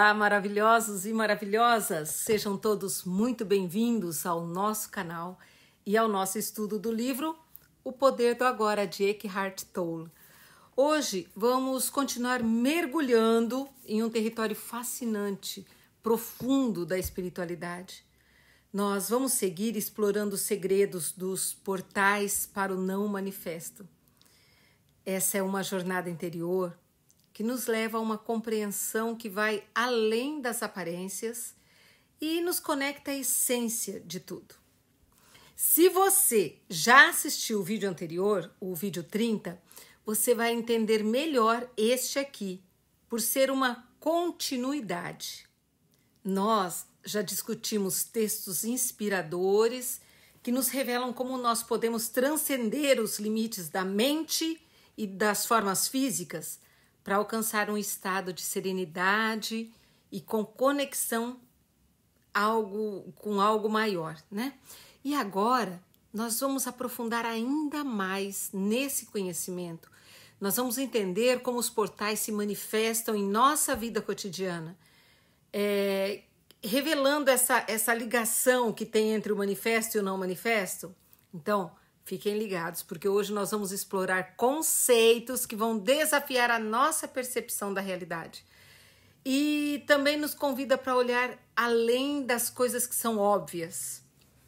Olá, maravilhosos e maravilhosas! Sejam todos muito bem-vindos ao nosso canal e ao nosso estudo do livro O Poder do Agora, de Eckhart Tolle. Hoje vamos continuar mergulhando em um território fascinante, profundo da espiritualidade. Nós vamos seguir explorando os segredos dos portais para o não manifesto. Essa é uma jornada interior que nos leva a uma compreensão que vai além das aparências e nos conecta à essência de tudo. Se você já assistiu o vídeo anterior, o vídeo 30, você vai entender melhor este aqui, por ser uma continuidade. Nós já discutimos textos inspiradores que nos revelam como nós podemos transcender os limites da mente e das formas físicas para alcançar um estado de serenidade e com conexão com algo maior, né? E agora nós vamos aprofundar ainda mais nesse conhecimento. Nós vamos entender como os portais se manifestam em nossa vida cotidiana, revelando essa ligação que tem entre o manifesto e o não manifesto. Então, fiquem ligados, porque hoje nós vamos explorar conceitos que vão desafiar a nossa percepção da realidade. E também nos convida para olhar além das coisas que são óbvias.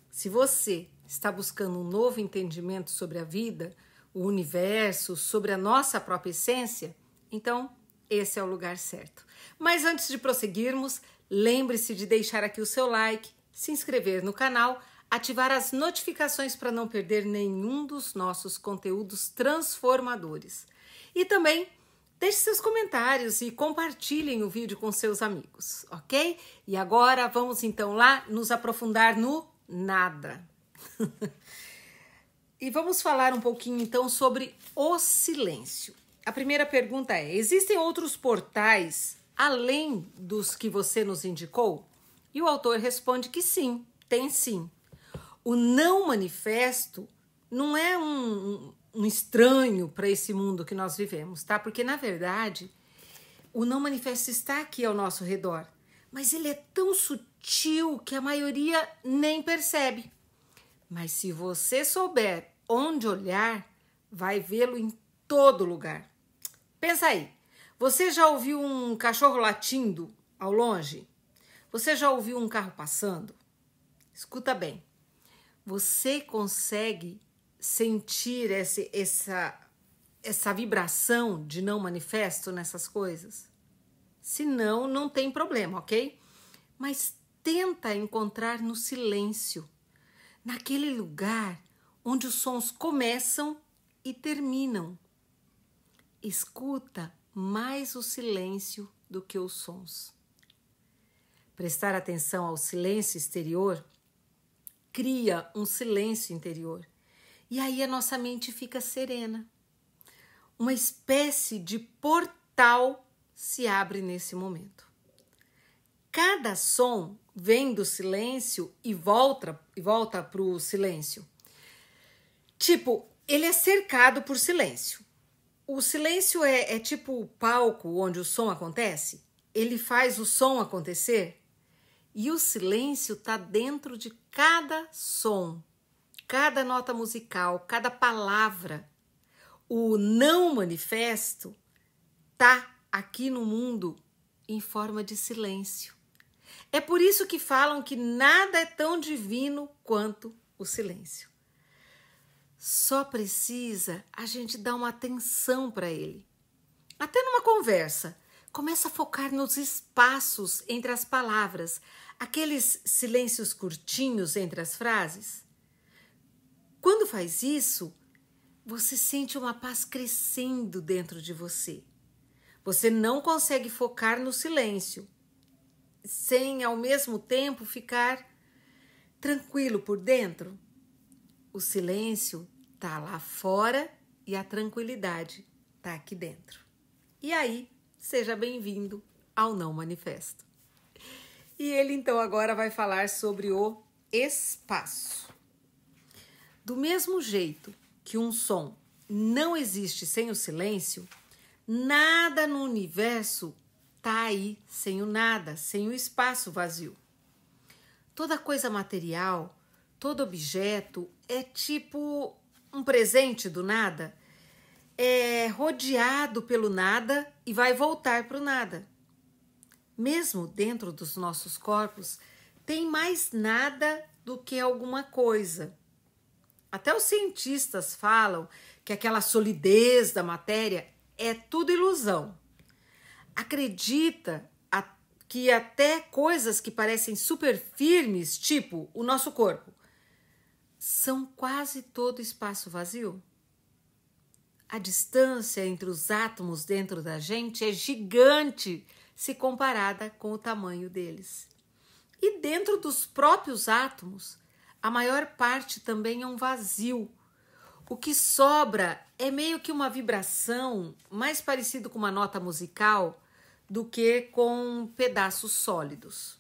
Se você está buscando um novo entendimento sobre a vida, o universo, sobre a nossa própria essência, então esse é o lugar certo. Mas antes de prosseguirmos, lembre-se de deixar aqui o seu like, se inscrever no canal, ativar as notificações para não perder nenhum dos nossos conteúdos transformadores. E também deixe seus comentários e compartilhem o vídeo com seus amigos, ok? E agora vamos então lá nos aprofundar no nada. E vamos falar um pouquinho então sobre o silêncio. A primeira pergunta é: existem outros portais além dos que você nos indicou? E o autor responde que sim, tem sim. O não manifesto não é um estranho para esse mundo que nós vivemos, tá? Porque, na verdade, o não manifesto está aqui ao nosso redor, mas ele é tão sutil que a maioria nem percebe. Mas se você souber onde olhar, vai vê-lo em todo lugar. Pensa aí, você já ouviu um cachorro latindo ao longe? Você já ouviu um carro passando? Escuta bem. Você consegue sentir essa vibração de não manifesto nessas coisas? Se não, não tem problema, ok? Mas tenta encontrar no silêncio, naquele lugar onde os sons começam e terminam. Escuta mais o silêncio do que os sons. Prestar atenção ao silêncio exterior cria um silêncio interior. E aí a nossa mente fica serena. Uma espécie de portal se abre nesse momento. Cada som vem do silêncio e volta para o silêncio. Tipo, ele é cercado por silêncio. O silêncio é tipo o palco onde o som acontece. Ele faz o som acontecer. E o silêncio está dentro de cada som, cada nota musical, cada palavra. O não manifesto está aqui no mundo em forma de silêncio. É por isso que falam que nada é tão divino quanto o silêncio. Só precisa a gente dar uma atenção para ele. Até numa conversa, começa a focar nos espaços entre as palavras, aqueles silêncios curtinhos entre as frases. Quando faz isso, você sente uma paz crescendo dentro de você. Você não consegue focar no silêncio, sem ao mesmo tempo ficar tranquilo por dentro. O silêncio está lá fora e a tranquilidade está aqui dentro. E aí, seja bem-vindo ao Não Manifesto. E ele então agora vai falar sobre o espaço. Do mesmo jeito que um som não existe sem o silêncio, nada no universo tá aí sem o nada, sem o espaço vazio. Toda coisa material, todo objeto é tipo um presente do nada, é rodeado pelo nada e vai voltar para o nada. Mesmo dentro dos nossos corpos, tem mais nada do que alguma coisa. Até os cientistas falam que aquela solidez da matéria é tudo ilusão. Acredita que até coisas que parecem super firmes, tipo o nosso corpo, são quase todo espaço vazio? A distância entre os átomos dentro da gente é gigante se comparada com o tamanho deles. E dentro dos próprios átomos, a maior parte também é um vazio. O que sobra é meio que uma vibração, mais parecido com uma nota musical do que com pedaços sólidos.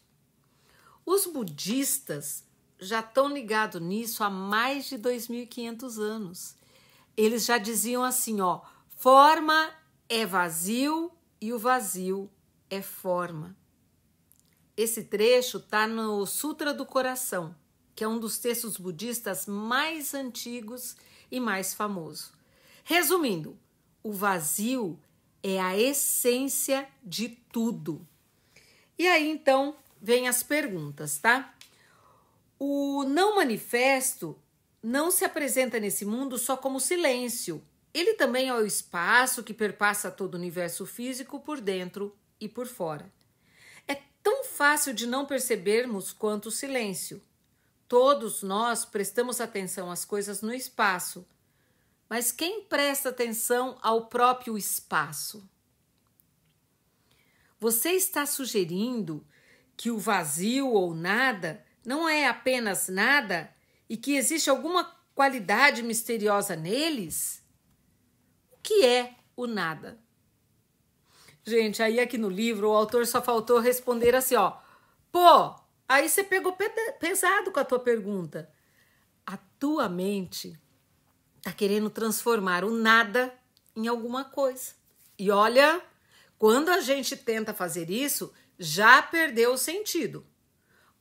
Os budistas já estão ligados nisso há mais de 2.500 anos. Eles já diziam assim, ó, forma é vazio e o vazio é forma. Esse trecho está no Sutra do Coração, que é um dos textos budistas mais antigos e mais famoso. Resumindo, o vazio é a essência de tudo. E aí, então, vem as perguntas, tá? O não manifesto não se apresenta nesse mundo só como silêncio. Ele também é o espaço que perpassa todo o universo físico por dentro e por fora. É tão fácil de não percebermos quanto o silêncio. Todos nós prestamos atenção às coisas no espaço, mas quem presta atenção ao próprio espaço? Você está sugerindo que o vazio ou nada não é apenas nada e que existe alguma qualidade misteriosa neles? O que é o nada? Gente, aí aqui no livro o autor só faltou responder assim, ó. Pô, aí você pegou pesado com a tua pergunta. A tua mente tá querendo transformar o nada em alguma coisa. E olha, quando a gente tenta fazer isso, já perdeu o sentido.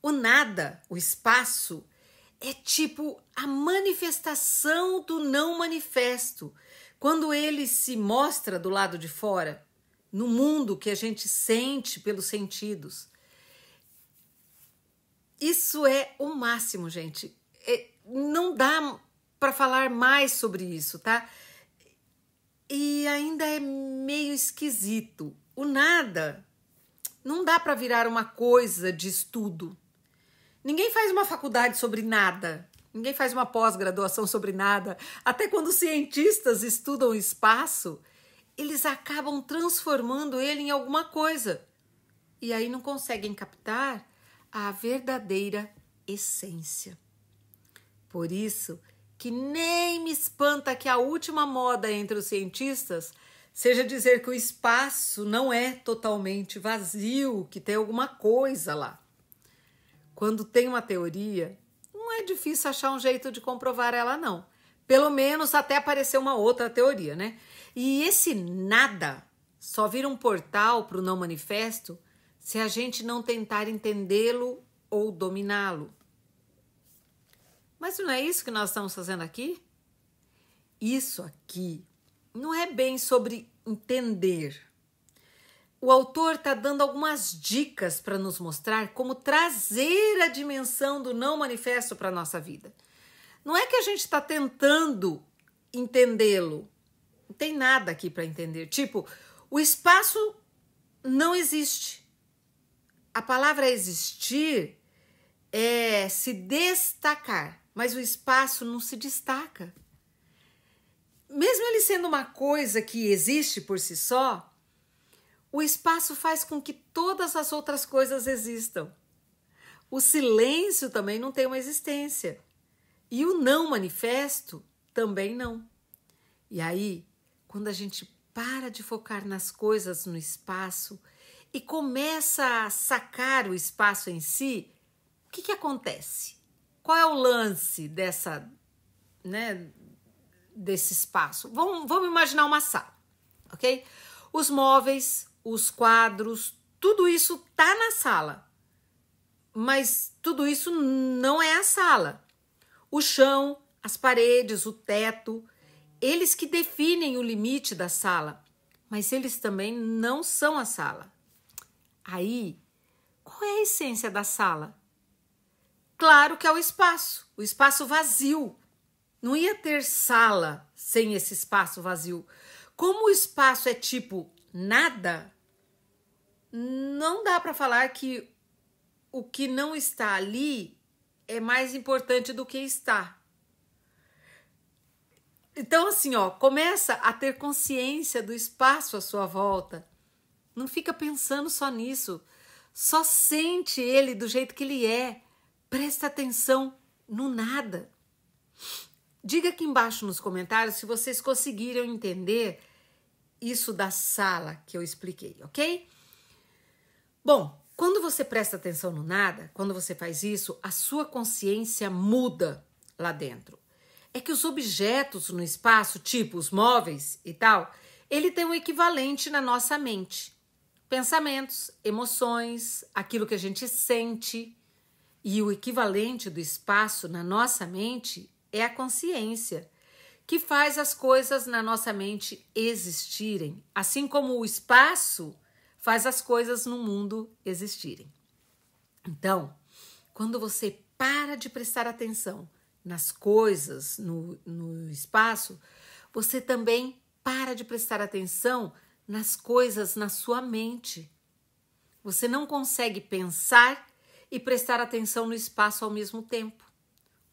O nada, o espaço, é tipo a manifestação do não manifesto. Quando ele se mostra do lado de fora, no mundo que a gente sente pelos sentidos. Isso é o máximo, gente. Não dá para falar mais sobre isso, tá? E ainda é meio esquisito. O nada não dá para virar uma coisa de estudo. Ninguém faz uma faculdade sobre nada. Ninguém faz uma pós-graduação sobre nada. Até quando os cientistas estudam o espaço, eles acabam transformando ele em alguma coisa. E aí não conseguem captar a verdadeira essência. Por isso que nem me espanta que a última moda entre os cientistas seja dizer que o espaço não é totalmente vazio, que tem alguma coisa lá. Quando tem uma teoria, não é difícil achar um jeito de comprovar ela, não. Pelo menos até aparecer uma outra teoria, né? E esse nada só vira um portal para o não manifesto se a gente não tentar entendê-lo ou dominá-lo. Mas não é isso que nós estamos fazendo aqui? Isso aqui não é bem sobre entender. O autor está dando algumas dicas para nos mostrar como trazer a dimensão do não manifesto para a nossa vida. Não é que a gente está tentando entendê-lo. Não tem nada aqui para entender. Tipo, o espaço não existe. A palavra existir é se destacar, mas o espaço não se destaca. Mesmo ele sendo uma coisa que existe por si só, o espaço faz com que todas as outras coisas existam. O silêncio também não tem uma existência. E o não manifesto também não. E aí, quando a gente para de focar nas coisas no espaço e começa a sacar o espaço em si, o que acontece? Qual é o lance desse espaço? Vamos imaginar uma sala, ok? Os móveis, os quadros, tudo isso tá na sala. Mas tudo isso não é a sala. O chão, as paredes, o teto, eles que definem o limite da sala, mas eles também não são a sala. Aí, qual é a essência da sala? Claro que é o espaço vazio. Não ia ter sala sem esse espaço vazio. Como o espaço é tipo nada, não dá para falar que o que não está ali é mais importante do que está. Então, assim, começa a ter consciência do espaço à sua volta. Não fica pensando só nisso. Só sente ele do jeito que ele é. Presta atenção no nada. Diga aqui embaixo nos comentários se vocês conseguiram entender isso da sala que eu expliquei, ok? Bom, quando você presta atenção no nada, quando você faz isso, a sua consciência muda lá dentro. É que os objetos no espaço, tipo os móveis e tal, ele tem um equivalente na nossa mente. Pensamentos, emoções, aquilo que a gente sente. E o equivalente do espaço na nossa mente é a consciência, que faz as coisas na nossa mente existirem, assim como o espaço faz as coisas no mundo existirem. Então, quando você para de prestar atenção nas coisas no espaço, você também para de prestar atenção nas coisas na sua mente. Você não consegue pensar e prestar atenção no espaço ao mesmo tempo.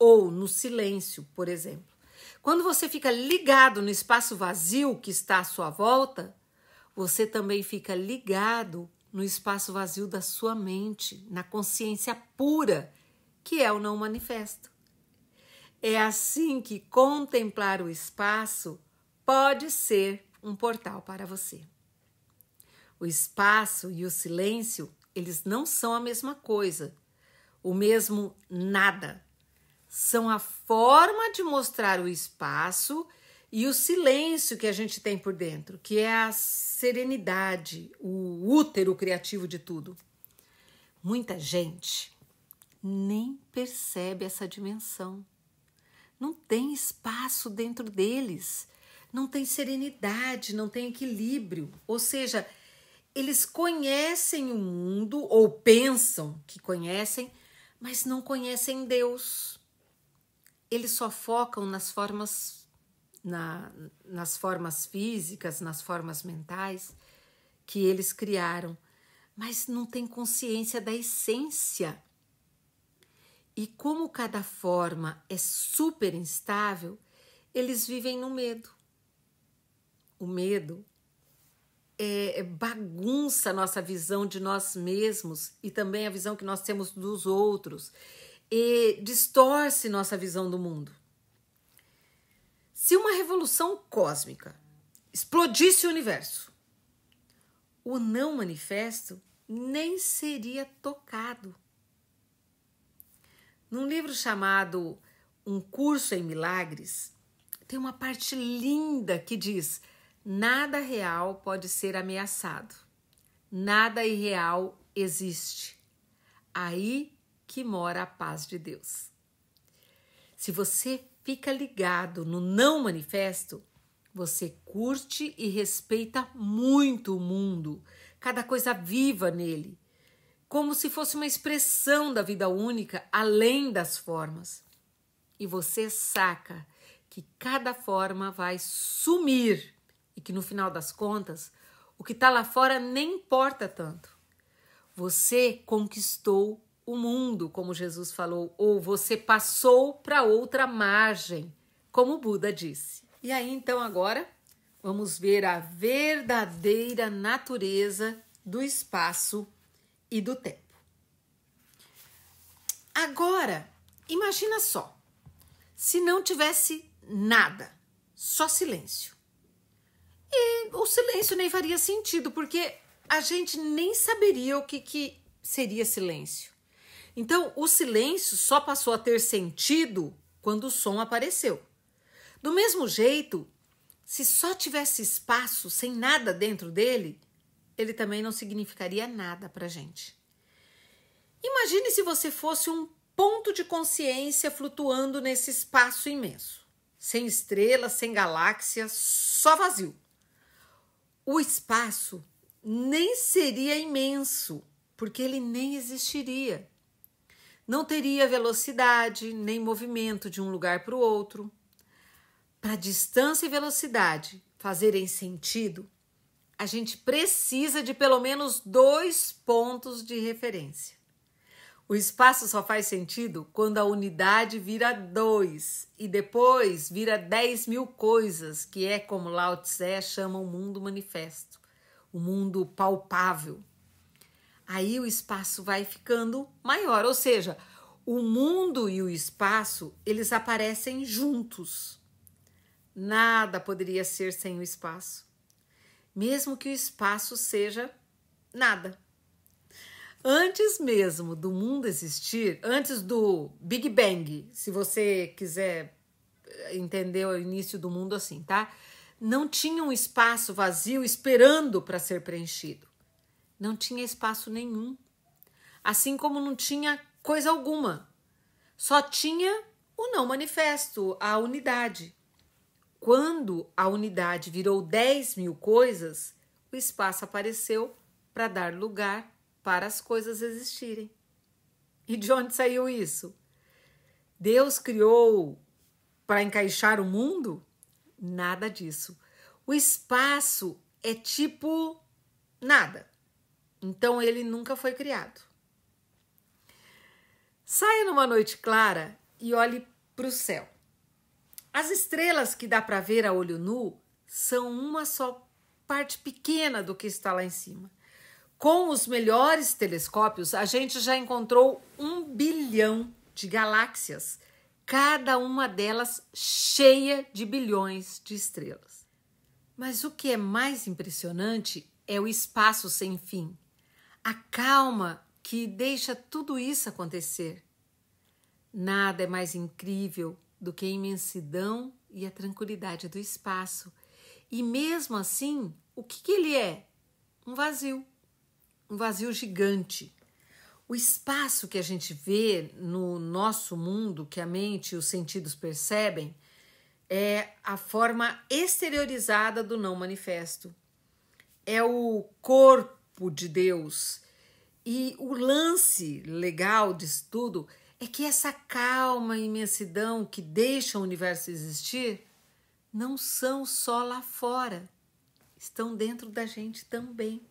Ou no silêncio, por exemplo. Quando você fica ligado no espaço vazio que está à sua volta, você também fica ligado no espaço vazio da sua mente, na consciência pura, que é o não manifesto. É assim que contemplar o espaço pode ser um portal para você. O espaço e o silêncio, eles não são a mesma coisa, o mesmo nada. São a forma de mostrar o espaço e o silêncio que a gente tem por dentro, que é a serenidade, o útero criativo de tudo. Muita gente nem percebe essa dimensão. Não tem espaço dentro deles, não tem serenidade, não tem equilíbrio. Ou seja, eles conhecem o mundo ou pensam que conhecem, mas não conhecem Deus. Eles só focam nas formas físicas, nas formas mentais que eles criaram, mas não tem consciência da essência. E como cada forma é super instável, eles vivem no medo. O medo bagunça a nossa visão de nós mesmos e também a visão que nós temos dos outros e distorce nossa visão do mundo. Se uma revolução cósmica explodisse o universo, o não manifesto nem seria tocado. Num livro chamado Um Curso em Milagres, tem uma parte linda que diz: nada real pode ser ameaçado, nada irreal existe. Aí que mora a paz de Deus. Se você fica ligado no não manifesto, você curte e respeita muito o mundo, cada coisa viva nele, como se fosse uma expressão da vida única além das formas. E você saca que cada forma vai sumir e que no final das contas, o que está lá fora nem importa tanto. Você conquistou o mundo, como Jesus falou, ou você passou para outra margem, como o Buda disse. E aí, então, agora, vamos ver a verdadeira natureza do espaço e do tempo. Agora, imagina só, se não tivesse nada, só silêncio. E o silêncio nem faria sentido, porque a gente nem saberia o que seria silêncio. Então, o silêncio só passou a ter sentido quando o som apareceu. Do mesmo jeito, se só tivesse espaço sem nada dentro dele, ele também não significaria nada para a gente. Imagine se você fosse um ponto de consciência flutuando nesse espaço imenso, sem estrelas, sem galáxias, só vazio. O espaço nem seria imenso, porque ele nem existiria. Não teria velocidade, nem movimento de um lugar para o outro. Para distância e velocidade fazerem sentido, a gente precisa de pelo menos 2 pontos de referência. O espaço só faz sentido quando a unidade vira 2 e depois vira 10.000 coisas, que é como Lao Tse chama o mundo manifesto, o mundo palpável. Aí o espaço vai ficando maior, ou seja, o mundo e o espaço, eles aparecem juntos. Nada poderia ser sem o espaço, mesmo que o espaço seja nada. Antes mesmo do mundo existir, antes do Big Bang, se você quiser entender o início do mundo assim, tá? Não tinha um espaço vazio esperando para ser preenchido. Não tinha espaço nenhum. Assim como não tinha coisa alguma. Só tinha o não manifesto, a unidade. Quando a unidade virou 10.000 coisas, o espaço apareceu para dar lugar para as coisas existirem. E de onde saiu isso? Deus criou para encaixar o mundo? Nada disso. O espaço é tipo nada. Então ele nunca foi criado. Saia numa noite clara e olhe para o céu. As estrelas que dá para ver a olho nu são uma só parte pequena do que está lá em cima. Com os melhores telescópios, a gente já encontrou 1 bilhão de galáxias, cada uma delas cheia de bilhões de estrelas. Mas o que é mais impressionante é o espaço sem fim, a calma que deixa tudo isso acontecer. Nada é mais incrível do que a imensidão e a tranquilidade do espaço. E mesmo assim, o que ele é? Um vazio gigante. O espaço que a gente vê no nosso mundo, que a mente e os sentidos percebem, é a forma exteriorizada do não manifesto. É o corpo de Deus. E o lance legal disso tudo é que essa calma e imensidão que deixa o universo existir não são só lá fora, estão dentro da gente também.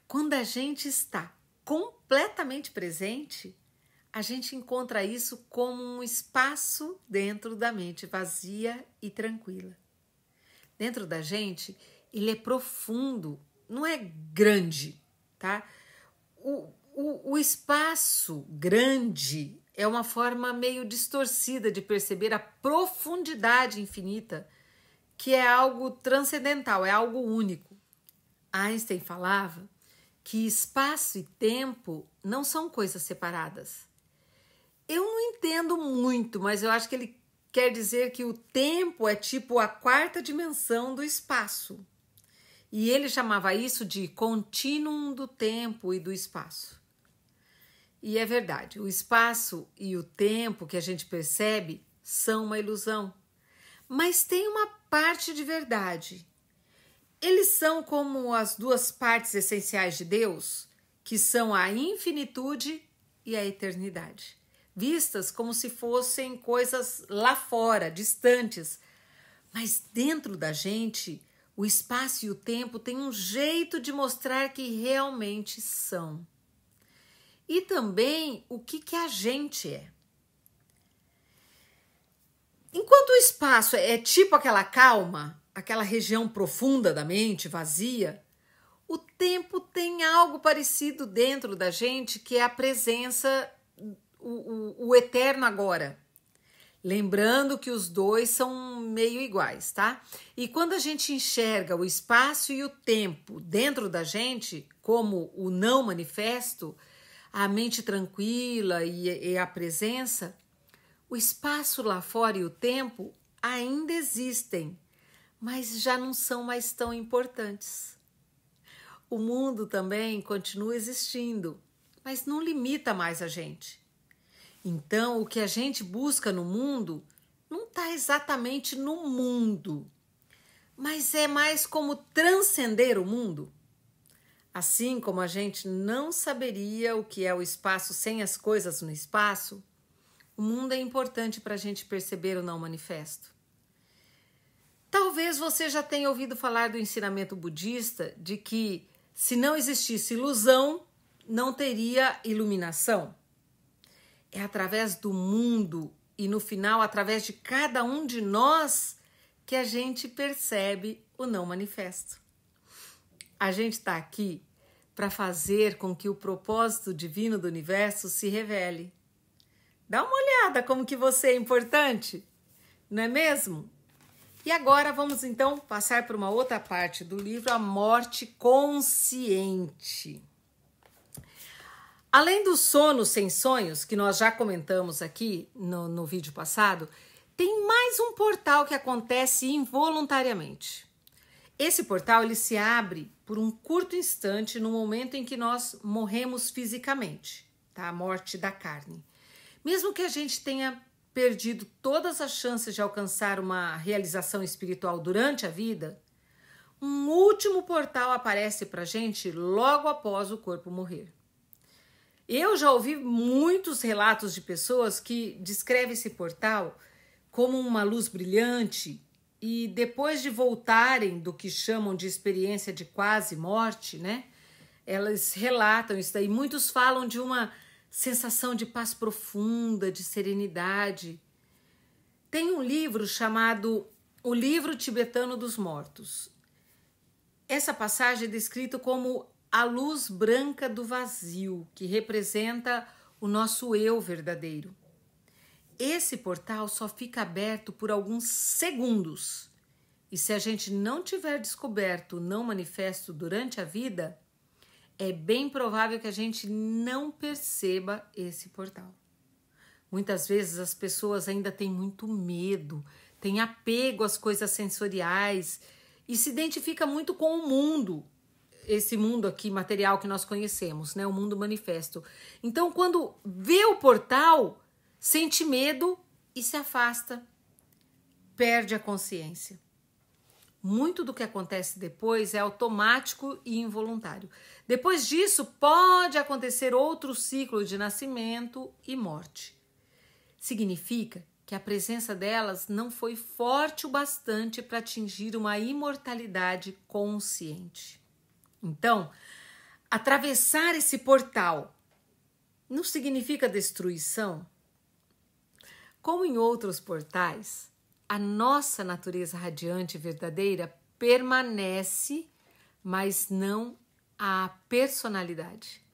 Quando a gente está completamente presente, a gente encontra isso como um espaço dentro da mente vazia e tranquila. Dentro da gente, ele é profundo, não é grande, tá? O espaço grande é uma forma meio distorcida de perceber a profundidade infinita, que é algo transcendental, é algo único. Einstein falava que espaço e tempo não são coisas separadas. Eu não entendo muito, mas eu acho que ele quer dizer que o tempo é tipo a 4ª dimensão do espaço. E ele chamava isso de contínuo do tempo e do espaço. E é verdade, o espaço e o tempo que a gente percebe são uma ilusão. Mas tem uma parte de verdade. Eles são como as 2 partes essenciais de Deus, que são a infinitude e a eternidade, vistas como se fossem coisas lá fora, distantes. Mas dentro da gente, o espaço e o tempo têm um jeito de mostrar que realmente são. E também o que a gente é. Enquanto o espaço é tipo aquela calma, aquela região profunda da mente, vazia, o tempo tem algo parecido dentro da gente, que é a presença, o eterno agora. Lembrando que os 2 são meio iguais, tá? E quando a gente enxerga o espaço e o tempo dentro da gente, como o não manifesto, a mente tranquila e a presença, o espaço lá fora e o tempo ainda existem, mas já não são mais tão importantes. o mundo também continua existindo, mas não limita mais a gente. Então, o que a gente busca no mundo não está exatamente no mundo, mas é mais como transcender o mundo. Assim como a gente não saberia o que é o espaço sem as coisas no espaço, o mundo é importante para a gente perceber o não manifesto. Talvez você já tenha ouvido falar do ensinamento budista de que se não existisse ilusão, não teria iluminação. É através do mundo e no final através de cada um de nós que a gente percebe o não manifesto. A gente está aqui para fazer com que o propósito divino do universo se revele. Dá uma olhada como que você é importante, não é mesmo? E agora vamos então passar por uma outra parte do livro, A Morte Consciente. Além do sono sem sonhos, que nós já comentamos aqui no vídeo passado, tem mais um portal que acontece involuntariamente. Esse portal ele se abre por um curto instante no momento em que nós morremos fisicamente, tá? A morte da carne. Mesmo que a gente tenha perdido todas as chances de alcançar uma realização espiritual durante a vida, um último portal aparece para a gente logo após o corpo morrer. Eu já ouvi muitos relatos de pessoas que descrevem esse portal como uma luz brilhante e depois de voltarem do que chamam de experiência de quase morte, né? Elas relatam isso daí. Muitos falam de uma sensação de paz profunda, de serenidade. Tem um livro chamado O Livro Tibetano dos Mortos. Essa passagem é descrita como a luz branca do vazio, que representa o nosso eu verdadeiro. Esse portal só fica aberto por alguns segundos. E se a gente não tiver descoberto o não manifesto durante a vida, é bem provável que a gente não perceba esse portal. Muitas vezes as pessoas ainda têm muito medo, têm apego às coisas sensoriais e se identifica muito com o mundo, esse mundo aqui material que nós conhecemos, né? O mundo manifesto. Então, quando vê o portal, sente medo e se afasta, perde a consciência. Muito do que acontece depois é automático e involuntário. Depois disso, pode acontecer outro ciclo de nascimento e morte. Significa que a presença delas não foi forte o bastante para atingir uma imortalidade consciente. Então, atravessar esse portal não significa destruição? Como em outros portais, a nossa natureza radiante e verdadeira permanece, mas não a personalidade.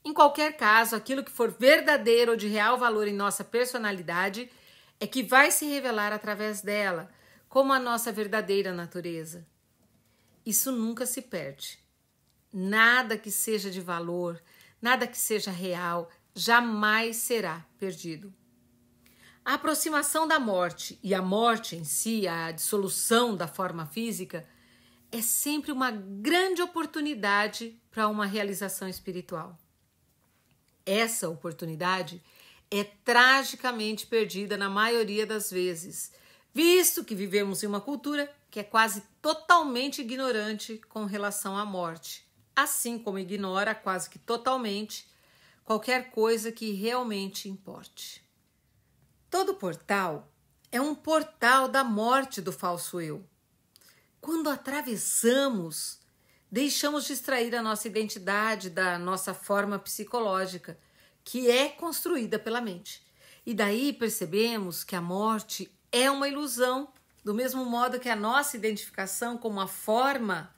Em qualquer caso, aquilo que for verdadeiro ou de real valor em nossa personalidade é que vai se revelar através dela, como a nossa verdadeira natureza. Isso nunca se perde. Nada que seja de valor, nada que seja real, jamais será perdido. A aproximação da morte e a morte em si, a dissolução da forma física, é sempre uma grande oportunidade para uma realização espiritual. Essa oportunidade é tragicamente perdida na maioria das vezes, visto que vivemos em uma cultura que é quase totalmente ignorante com relação à morte, assim como ignora quase que totalmente qualquer coisa que realmente importe. Todo portal é um portal da morte do falso eu. Quando atravessamos, deixamos de extrair a nossa identidade da nossa forma psicológica, que é construída pela mente. E daí percebemos que a morte é uma ilusão, do mesmo modo que a nossa identificação como a forma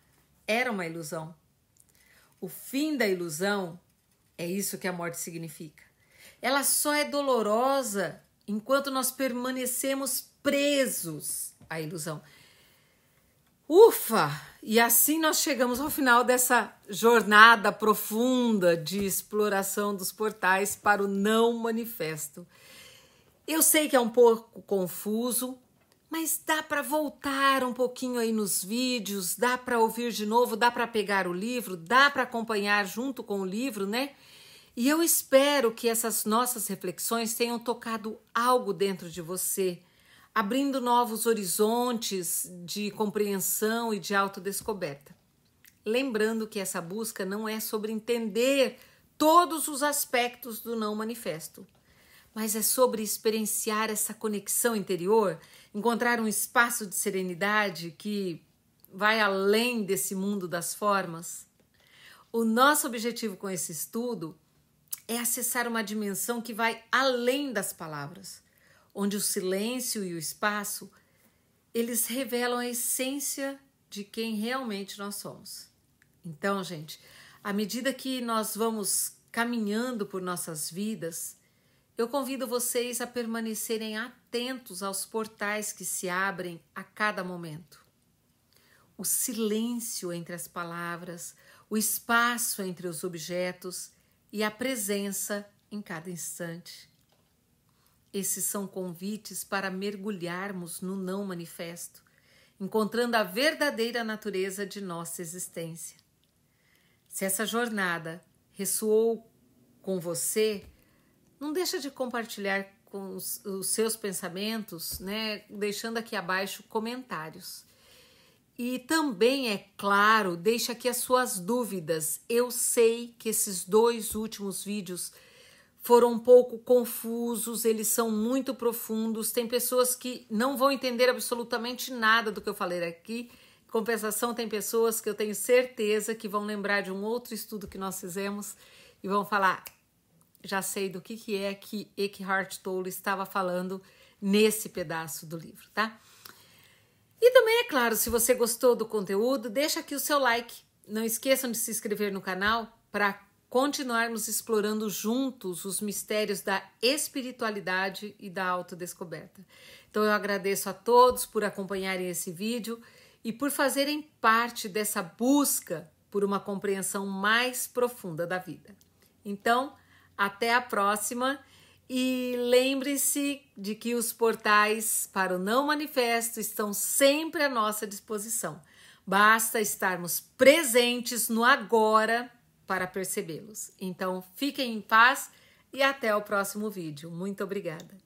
era uma ilusão. O fim da ilusão é isso que a morte significa. Ela só é dolorosa enquanto nós permanecemos presos à ilusão. Ufa! E assim nós chegamos ao final dessa jornada profunda de exploração dos portais para o não manifesto. Eu sei que é um pouco confuso, Mas dá para voltar um pouquinho aí nos vídeos, dá para ouvir de novo, dá para pegar o livro, dá para acompanhar junto com o livro, né? E eu espero que essas nossas reflexões tenham tocado algo dentro de você, abrindo novos horizontes de compreensão e de autodescoberta. Lembrando que essa busca não é sobre entender todos os aspectos do não manifesto, mas é sobre experienciar essa conexão interior, encontrar um espaço de serenidade que vai além desse mundo das formas. O nosso objetivo com esse estudo é acessar uma dimensão que vai além das palavras, onde o silêncio e o espaço, eles revelam a essência de quem realmente nós somos. Então, gente, à medida que nós vamos caminhando por nossas vidas, eu convido vocês a permanecerem atentos aos portais que se abrem a cada momento. O silêncio entre as palavras, o espaço entre os objetos e a presença em cada instante. Esses são convites para mergulharmos no não manifesto, encontrando a verdadeira natureza de nossa existência. Se essa jornada ressoou com você, não deixa de compartilhar com os seus pensamentos, né? Deixando aqui abaixo comentários. E também, é claro, deixa aqui as suas dúvidas. Eu sei que esses 2 últimos vídeos foram um pouco confusos, eles são muito profundos. Tem pessoas que não vão entender absolutamente nada do que eu falei aqui. Em compensação, tem pessoas que eu tenho certeza que vão lembrar de um outro estudo que nós fizemos e vão falar: já sei do que é que Eckhart Tolle estava falando nesse pedaço do livro, tá? E também, é claro, se você gostou do conteúdo, deixa aqui o seu like. Não esqueçam de se inscrever no canal para continuarmos explorando juntos os mistérios da espiritualidade e da autodescoberta. Então eu agradeço a todos por acompanharem esse vídeo e por fazerem parte dessa busca por uma compreensão mais profunda da vida. Então, até a próxima e lembre-se de que os portais para o não manifesto estão sempre à nossa disposição. Basta estarmos presentes no agora para percebê-los. Então, fiquem em paz e até o próximo vídeo. Muito obrigada.